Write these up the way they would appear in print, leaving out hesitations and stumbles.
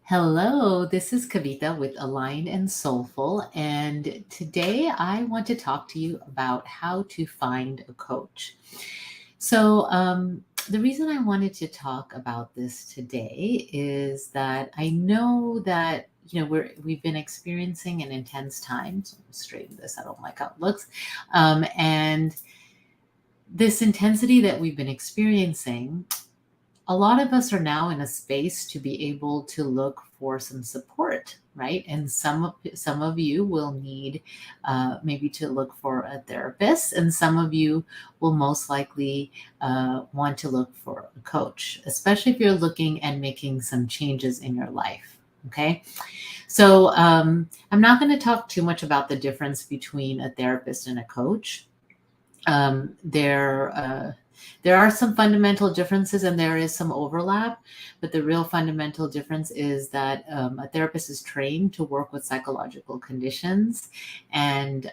Hello, this is Kavita with Aligned and Soulful, and today I want to talk to you about how to find a coach. The reason I wanted to talk about this today is that I know that we've been experiencing an intense time. So I'm straighten this. I don't like how it looks, and this intensity that we've been experiencing, a lot of us are now in a space to be able to look for some support, right? And some of you will need maybe to look for a therapist, and some of you will most likely want to look for a coach, especially if you're looking and making some changes in your life. Okay, I'm not going to talk too much about the difference between a therapist and a coach. Um, there, uh, there are some fundamental differences and there is some overlap, but the real fundamental difference is that a therapist is trained to work with psychological conditions. And,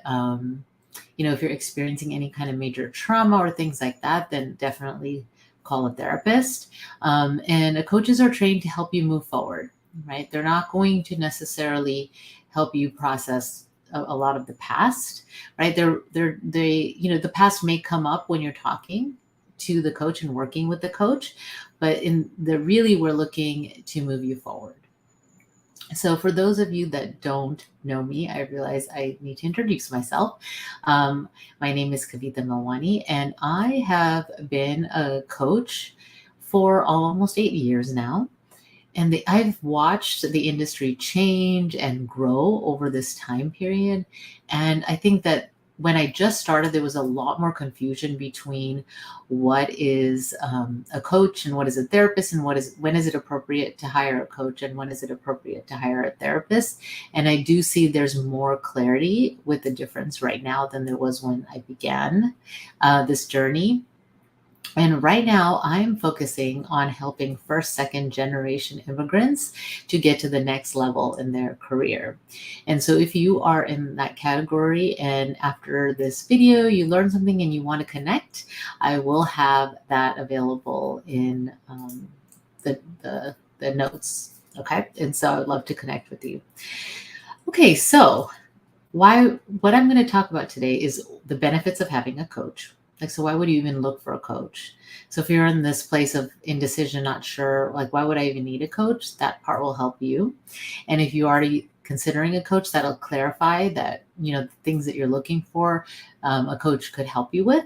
if you're experiencing any kind of major trauma or things like that, then definitely call a therapist. And coaches are trained to help you move forward, right? They're not going to necessarily help you process a lot of the past, right? The past may come up when you're talking to the coach and working with the coach, but we're looking to move you forward. So for those of you that don't know me, I realize I need to introduce myself. My name is Kavita Milwani, and I have been a coach for almost 8 years now. And I've watched the industry change and grow over this time period. And I think that when I just started, there was a lot more confusion between what is a coach and what is a therapist, and when is it appropriate to hire a coach and when is it appropriate to hire a therapist. And I do see there's more clarity with the difference right now than there was when I began this journey. And right now, I'm focusing on helping first, second generation immigrants to get to the next level in their career. And so, if you are in that category and after this video you learn something and you want to connect, I will have that available in the notes. Okay. And so, I'd love to connect with you. Okay. So, what I'm going to talk about today is the benefits of having a coach. Like, so why would you even look for a coach? So if you're in this place of indecision, not sure, like, why would I even need a coach? That part will help you. And if you are already considering a coach, that'll clarify that, the things that you're looking for, a coach could help you with.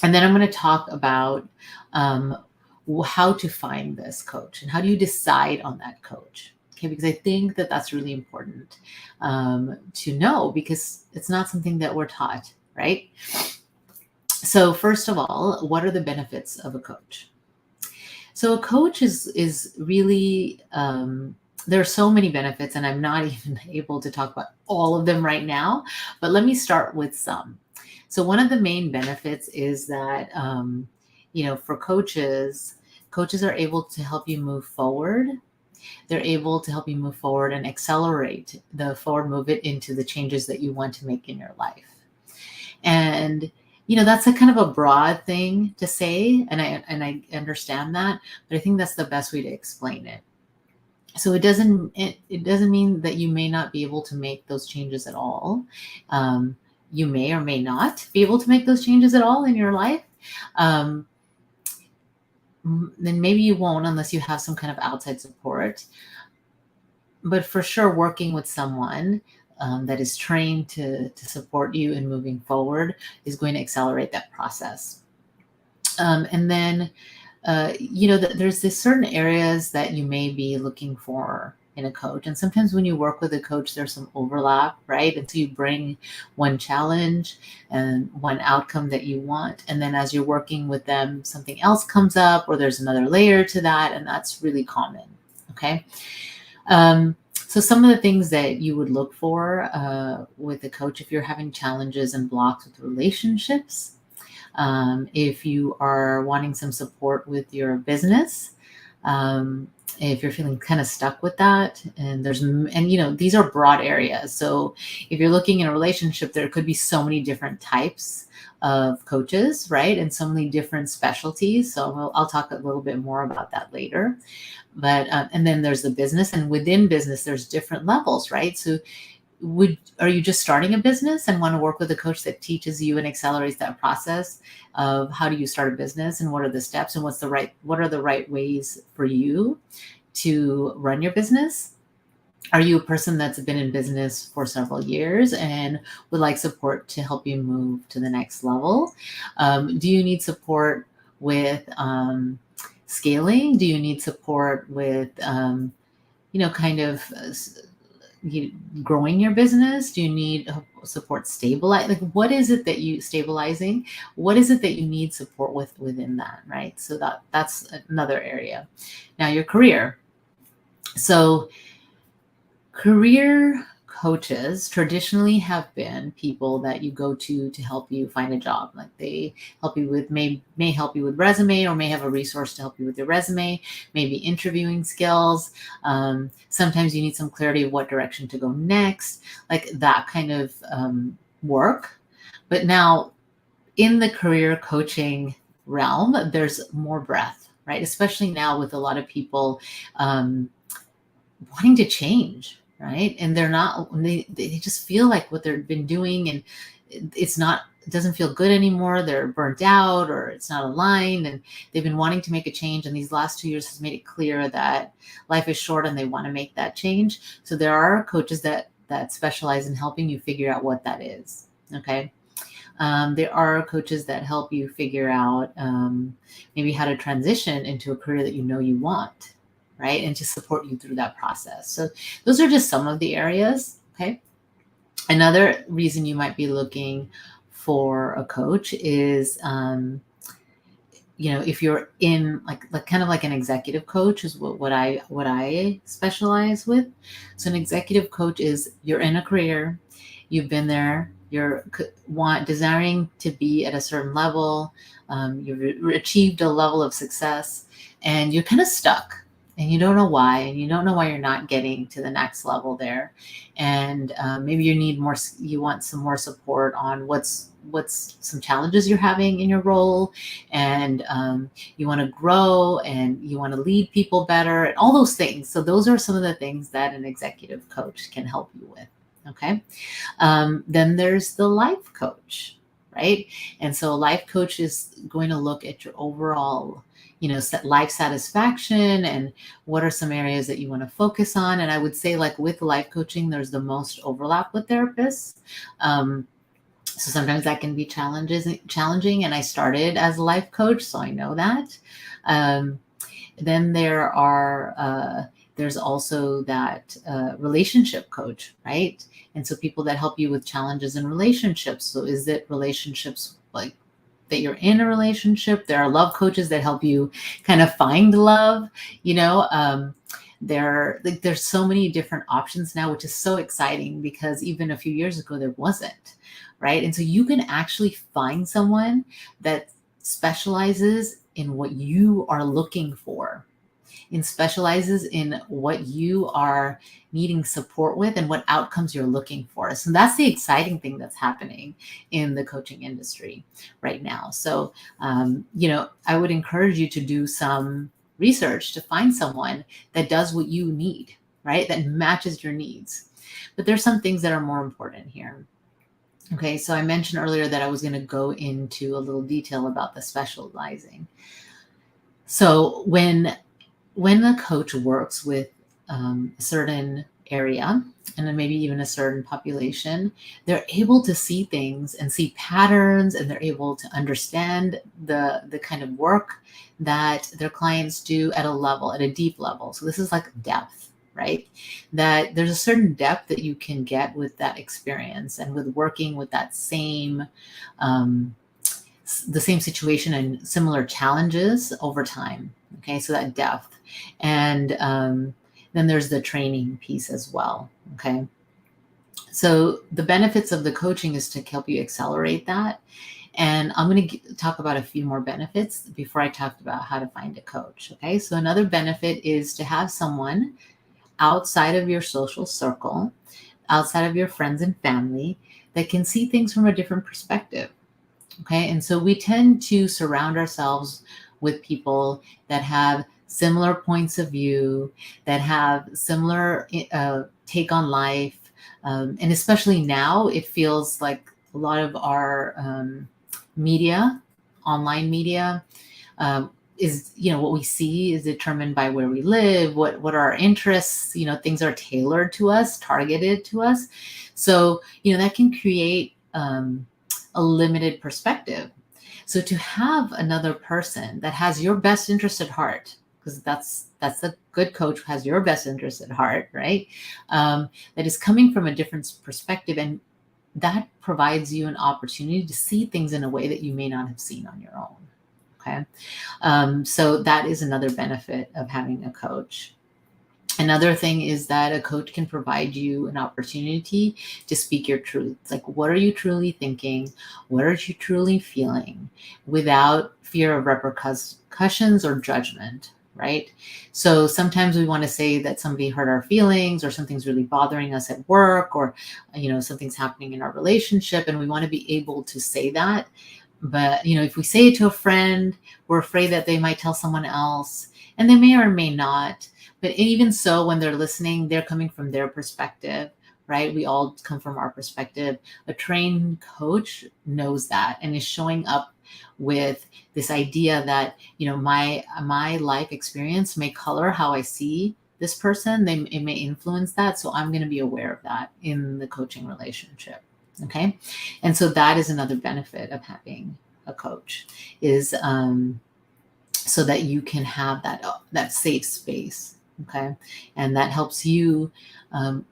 And then I'm going to talk about how to find this coach and how do you decide on that coach. Okay, because I think that that's really important to know, because it's not something that we're taught, right? So first of all, what are the benefits of a coach? So a coach is really, there are so many benefits, and I'm not even able to talk about all of them right now, but let me start with some. So one of the main benefits is that, for coaches are able to help you move forward. They're able to help you move forward and accelerate the forward movement into the changes that you want to make in your life. And that's a kind of a broad thing to say, and I understand that, but I think that's the best way to explain it. So it doesn't mean that you may not be able to make those changes at all. You may or may not be able to make those changes at all in your life. Then maybe you won't unless you have some kind of outside support. But for sure, working with someone that is trained to support you in moving forward is going to accelerate that process. And then, there's this certain areas that you may be looking for in a coach. And sometimes when you work with a coach, there's some overlap, right? And so you bring one challenge and one outcome that you want. And then as you're working with them, something else comes up or there's another layer to that. And that's really common. Okay. So some of the things that you would look for with a coach, if you're having challenges and blocks with relationships, if you are wanting some support with your business, if you're feeling kind of stuck with that, and these are broad areas. So if you're looking in a relationship, there could be so many different types of coaches, right? And so many different specialties. So I'll talk a little bit more about that later. But and then there's the business, and within business, there's different levels, right? So are you just starting a business and want to work with a coach that teaches you and accelerates that process of how do you start a business and what are the steps and what are the right ways for you to run your business? Are you a person that's been in business for several years and would like support to help you move to the next level? Do you need support with scaling? Do you need support with, kind of growing your business? Do you need support what is it that you stabilizing? What is it that you need support with within that, right? So that's another area. Now your career. So career coaches traditionally have been people that you go to help you find a job. Like they help you with may help you with resume, or may have a resource to help you with your resume, maybe interviewing skills. Sometimes you need some clarity of what direction to go next, like that kind of work. But now in the career coaching realm, there's more breadth, right? Especially now with a lot of people wanting to change, right? And they just feel like what they've been doing, and it doesn't feel good anymore. They're burnt out, or it's not aligned, and they've been wanting to make a change. And these last 2 years has made it clear that life is short and they want to make that change. So there are coaches that specialize in helping you figure out what that is. Okay. There are coaches that help you figure out maybe how to transition into a career that you want, right? And to support you through that process. So those are just some of the areas, okay? Another reason you might be looking for a coach is, if you're in like kind of like an executive coach is what I specialize with. So an executive coach is you're in a career, you've been there, you're desiring to be at a certain level, you've achieved a level of success, and you're kind of stuck. And you don't know why, and you don't know why you're not getting to the next level there. And maybe you want some more support on what's some challenges you're having in your role, and you want to grow, and you want to lead people better, and all those things. So those are some of the things that an executive coach can help you with. Okay. Then there's the life coach, right? And so a life coach is going to look at your overall life satisfaction, and what are some areas that you want to focus on. And I would say, like with life coaching, there's the most overlap with therapists. So sometimes that can be challenging. And I started as a life coach, so I know that. Then there's also that relationship coach, right? And so people that help you with challenges in relationships. So is it relationships like that you're in a relationship? There are love coaches that help you kind of find love, there's so many different options now, which is so exciting, because even a few years ago there wasn't, right? And so you can actually find someone that specializes in what you are looking for, and specializes in what you are needing support with and what outcomes you're looking for. So that's the exciting thing that's happening in the coaching industry right now. So, I would encourage you to do some research to find someone that does what you need, right? That matches your needs. But there's some things that are more important here. Okay, so I mentioned earlier that I was going to go into a little detail about the specializing. So when the coach works with a certain area, and then maybe even a certain population, they're able to see things and see patterns, and they're able to understand the kind of work that their clients do at a deep level. So this is like depth, right? That there's a certain depth that you can get with that experience and with working with that the same situation and similar challenges over time. Okay, so that depth. And then there's the training piece as well. Okay, so the benefits of the coaching is to help you accelerate that. And I'm going to talk about a few more benefits before I talk about how to find a coach. Okay, so another benefit is to have someone outside of your social circle, outside of your friends and family, that can see things from a different perspective. Okay. And so we tend to surround ourselves with people that have similar points of view, that have similar take on life. And especially now, it feels like a lot of our media, online media, is, what we see is determined by where we live, what are our interests, things are tailored to us, targeted to us. So, that can create a limited perspective. So to have another person that has your best interest at heart, because that's a good coach who has your best interest at heart, right? That is coming from a different perspective, and that provides you an opportunity to see things in a way that you may not have seen on your own. Okay. So that is another benefit of having a coach. Another thing is that a coach can provide you an opportunity to speak your truth. Like, what are you truly thinking? What are you truly feeling, without fear of repercussions or judgment, right? So sometimes we want to say that somebody hurt our feelings, or something's really bothering us at work, or, something's happening in our relationship, and we want to be able to say that. But, if we say it to a friend, we're afraid that they might tell someone else, and they may or may not. But even so, when they're listening, they're coming from their perspective, right? We all come from our perspective. A trained coach knows that and is showing up with this idea that, my life experience may color how I see this person. It may influence that. So I'm going to be aware of that in the coaching relationship. Okay. And so that is another benefit of having a coach, is so that you can have that safe space. Okay. And that helps you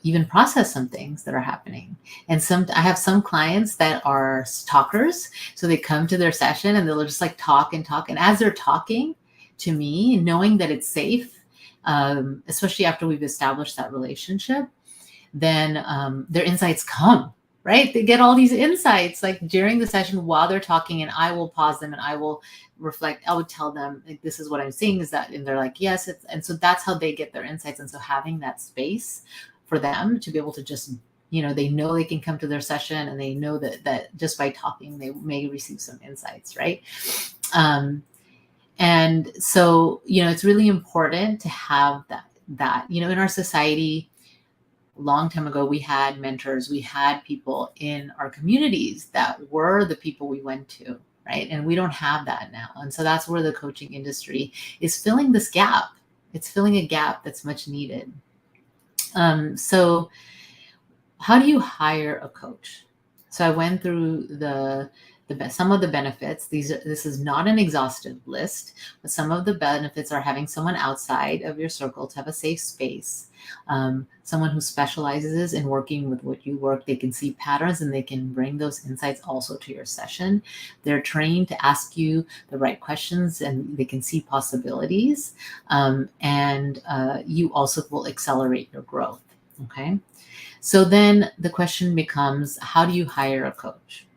even process some things that are happening. And I have some clients that are talkers. So they come to their session and they'll just like talk and talk. And as they're talking to me, knowing that it's safe, especially after we've established that relationship, then their insights come, right? They get all these insights like during the session while they're talking, and I will pause them and I will reflect. I would tell them, like, this is what I'm seeing, is that, and they're like, yes. And so that's how they get their insights. And so having that space for them to be able to just, they know they can come to their session, and they know that just by talking, they may receive some insights, right? And so, it's really important to have that, in our society. A long time ago, we had mentors, we had people in our communities that were the people we went to, right? And we don't have that now. And so that's where the coaching industry is filling this gap. It's filling a gap that's much needed. So how do you hire a coach? So I went through some of the benefits. This is not an exhaustive list, but some of the benefits are having someone outside of your circle to have a safe space. Someone who specializes in working with what you work. They can see patterns and they can bring those insights also to your session. They're trained to ask you the right questions, and they can see possibilities. And you also will accelerate your growth. Okay. So then the question becomes, how do you hire a coach?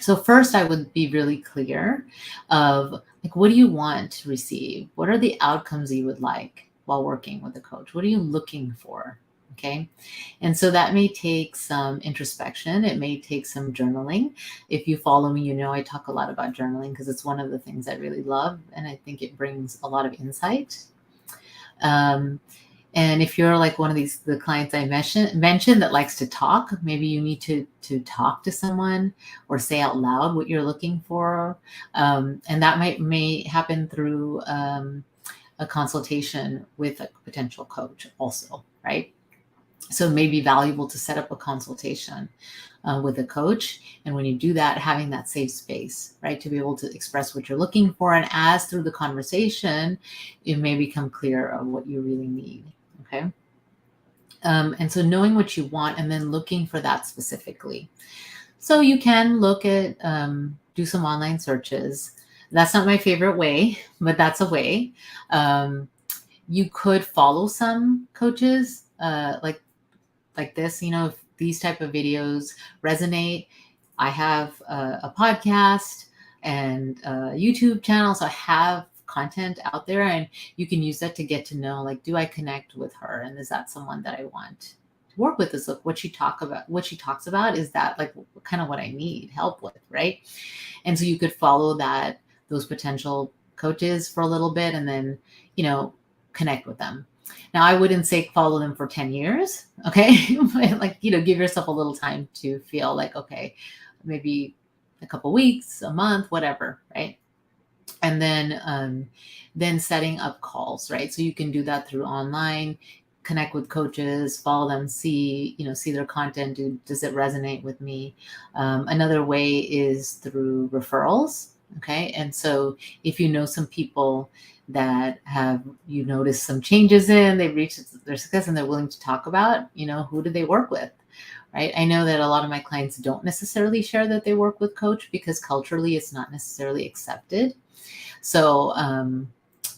So first, I would be really clear of, like, what do you want to receive? What are the outcomes you would like while working with a coach? What are you looking for? Okay. And so that may take some introspection. It may take some journaling. If you follow me, I talk a lot about journaling because it's one of the things I really love. And I think it brings a lot of insight. And if you're like one of the clients I mentioned that likes to talk, maybe you need to talk to someone or say out loud what you're looking for. And that may happen through a consultation with a potential coach also, right? So it may be valuable to set up a consultation with a coach. And when you do that, having that safe space, right, to be able to express what you're looking for. And as through the conversation, it may become clear of what you really need. Okay. And so knowing what you want and then looking for that specifically. So you can look at, do some online searches. That's not my favorite way, but that's a way. You could follow some coaches like this, if these type of videos resonate. I have a podcast and a YouTube channel. So I have content out there, and you can use that to get to know, like, do I connect with her? And is that someone that I want work with is look, what she talks about is that like kind of what I need help with, right? And so you could follow those potential coaches for a little bit and then, connect with them. Now, I wouldn't say follow them for 10 years, okay? But like, give yourself a little time to feel like, okay, maybe a couple weeks, a month, whatever, right? And then setting up calls, right? So you can do that through online, connect with coaches, follow them, see their content. Does it resonate with me? Another way is through referrals. Okay. And so if you know some people that you noticed some changes in, they've reached their success and they're willing to talk about, who do they work with? Right. I know that a lot of my clients don't necessarily share that they work with coach because culturally it's not necessarily accepted. So,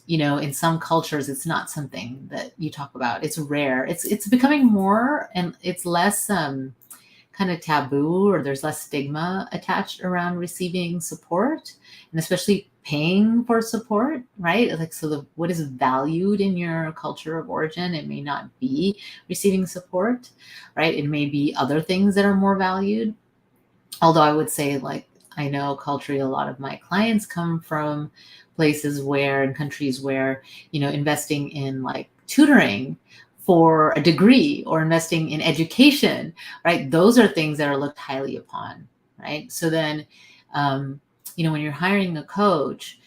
in some cultures, it's not something that you talk about. It's rare. It's becoming more, and it's less kind of taboo, or there's less stigma attached around receiving support, and especially paying for support, right? Like, so what is valued in your culture of origin, it may not be receiving support, right? It may be other things that are more valued. Although I would say, like, I know culturally a lot of my clients come from places and countries where, investing in like tutoring for a degree or investing in education, right? Those are things that are looked highly upon, right? So then, when you're hiring a coach,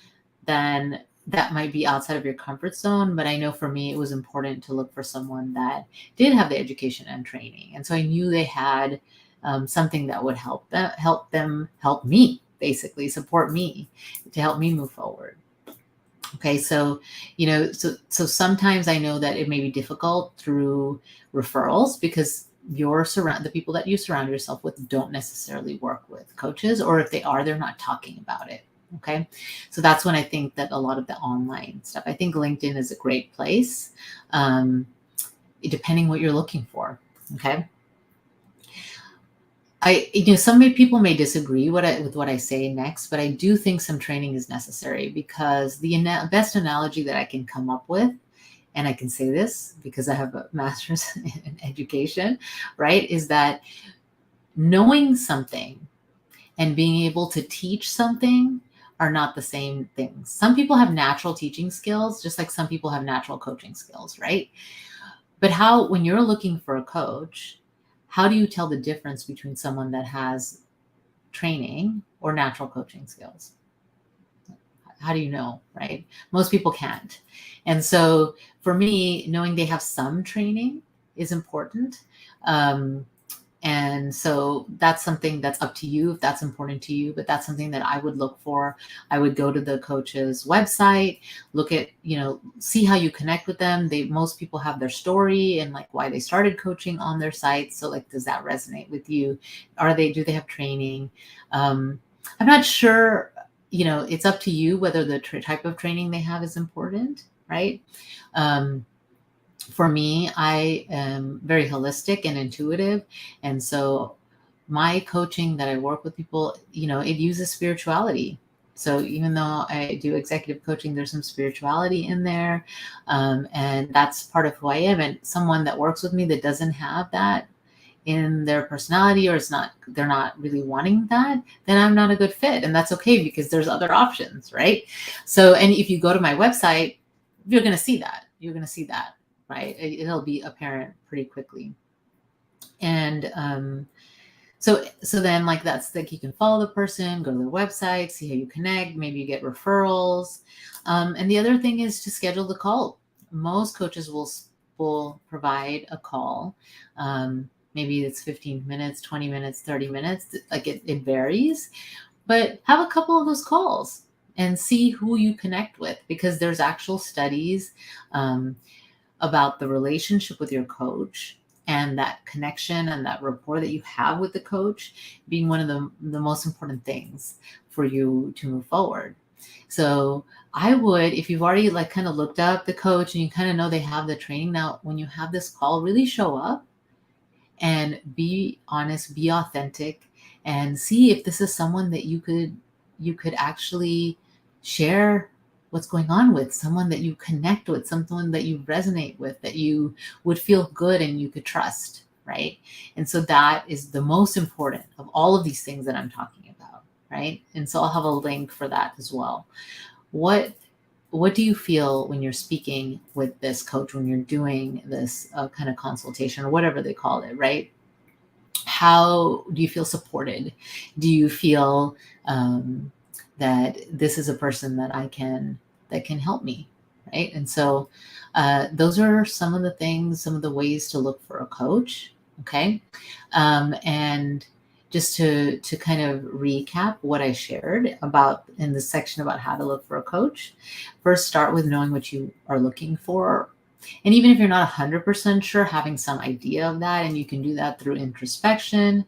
then that might be outside of your comfort zone. But I know for me, it was important to look for someone that did have the education and training. And so I knew they had something that would help me, basically support me to help me move forward. Okay, so so sometimes I know that it may be difficult through referrals because the people that you surround yourself with don't necessarily work with coaches, or if they are, they're not talking about it. Okay, so that's when I think that a lot of the online stuff. I think LinkedIn is a great place, depending what you're looking for. Okay. Some people may disagree with what I say next, but I do think some training is necessary because the best analogy that I can come up with, and I can say this because I have a master's in education, right, is that knowing something and being able to teach something are not the same things. Some people have natural teaching skills, just like some people have natural coaching skills, right? But when you're looking for a coach, how do you tell the difference between someone that has training or natural coaching skills? How do you know, right? Most people can't. And so for me, knowing they have some training is important. And so that's something that's up to you if that's important to you, but that's something that I would look for. I would go to the coach's website, look at, see how you connect with them. Most people have their story and like why they started coaching on their site. So like, does that resonate with you? Do they have training? I'm not sure, it's up to you whether the type of training they have is important, right? For me, I am very holistic and intuitive. And so my coaching that I work with people, it uses spirituality. So even though I do executive coaching, there's some spirituality in there. And that's part of who I am. And someone that works with me that doesn't have that in their personality, or they're not really wanting that, then I'm not a good fit. And that's okay because there's other options, right? So, and if you go to my website, you're going to see that. Right? It'll be apparent pretty quickly. And so then like that's like you can follow the person, go to their website, see how you connect, maybe you get referrals. And the other thing is to schedule the call. Most coaches will provide a call. Maybe it's 15 minutes, 20 minutes, 30 minutes, like it varies. But have a couple of those calls and see who you connect with, because there's actual studies about the relationship with your coach and that connection and that rapport that you have with the coach being one of the most important things for you to move forward. So I would, if you've already like kind of looked up the coach and you kind of know they have the training, now when you have this call, really show up and be honest, be authentic, and see if this is someone that you could actually share what's going on with, someone that you connect with, someone that you resonate with, that you would feel good and you could trust, right? And so that is the most important of all of these things that I'm talking about, right? And so I'll have a link for that as well. What do you feel when you're speaking with this coach, when you're doing this kind of consultation or whatever they call it, right? How do you feel supported? Do you feel that this is a person that can help me, right? And so those are some of the things, some of the ways to look for a coach. Okay. And just to kind of recap what I shared about in the section about how to look for a coach, first start with knowing what you are looking for. And even if you're not 100% sure, having some idea of that, and you can do that through introspection,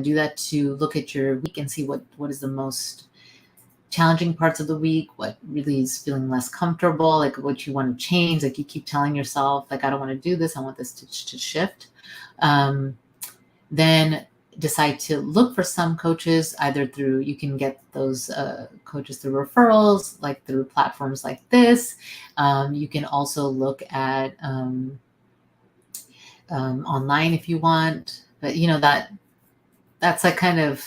do that to look at your week and see what is the most challenging parts of the week, what really is feeling less comfortable, like what you want to change, like you keep telling yourself, like, I don't want to do this, I want this to shift. Then decide to look for some coaches, either through, you can get those coaches through referrals, like through platforms like this. You can also look at online if you want, but that's like kind of,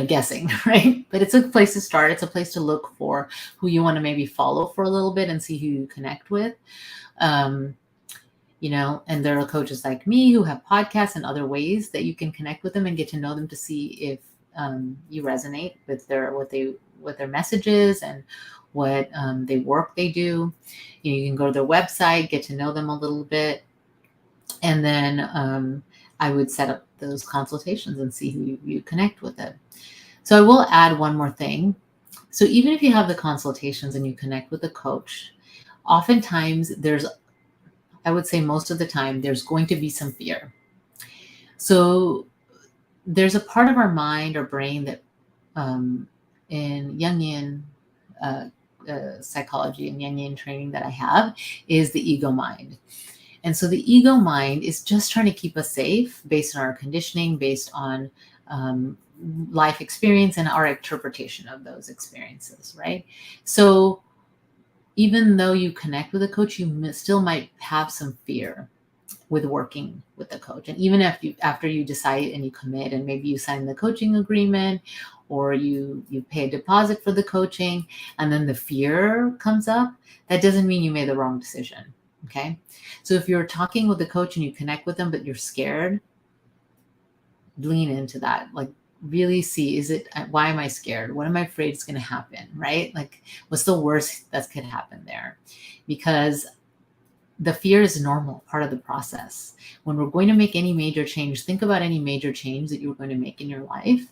guessing, right? But it's a place to start. It's a place to look for who you want to maybe follow for a little bit and see who you connect with. And there are coaches like me who have podcasts and other ways that you can connect with them and get to know them to see if you resonate with their messages and what they do. You can go to their website, get to know them a little bit, and then I would set up those consultations and see who you connect with it. So I will add one more thing. So even if you have the consultations and you connect with a coach, oftentimes I would say most of the time, there's going to be some fear. So there's a part of our mind or brain that in Jungian psychology and Jungian training that I have is the ego mind. And so the ego mind is just trying to keep us safe based on our conditioning, based on life experience and our interpretation of those experiences, right? So even though you connect with a coach, you still might have some fear with working with the coach. And even after you decide and you commit, and maybe you sign the coaching agreement, or you pay a deposit for the coaching, and then the fear comes up, that doesn't mean you made the wrong decision. Okay. So if you're talking with the coach and you connect with them, but you're scared, lean into that. Like, really see, why am I scared? What am I afraid is going to happen? Right? Like, what's the worst that could happen there? Because the fear is a normal part of the process. When we're going to make any major change, think about any major change that you're going to make in your life.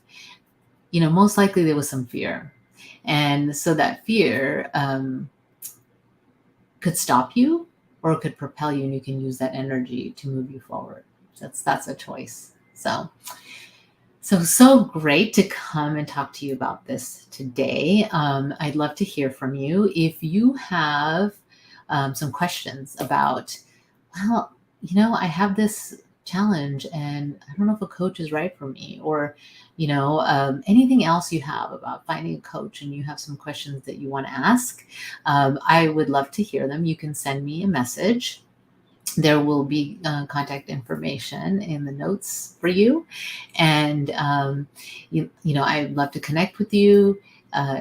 Most likely there was some fear. And so that fear could stop you, or it could propel you, and you can use that energy to move you forward. That's a choice. So great to come and talk to you about this today. I'd love to hear from you. If you have some questions about, I have this challenge and I don't know if a coach is right for me, or, anything else you have about finding a coach and you have some questions that you want to ask, I would love to hear them. You can send me a message. There will be contact information in the notes for you. And, I'd love to connect with you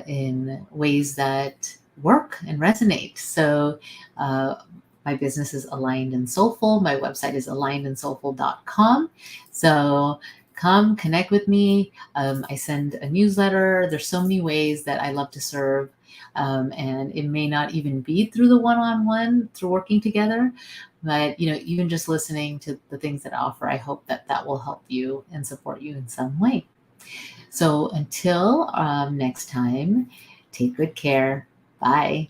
in ways that work and resonate. So my business is Aligned and Soulful. My website is alignedandsoulful.com. So come connect with me. I send a newsletter. There's so many ways that I love to serve. And it may not even be through the one-on-one, through working together, but even just listening to the things that I offer, I hope that will help you and support you in some way. So until next time, take good care. Bye.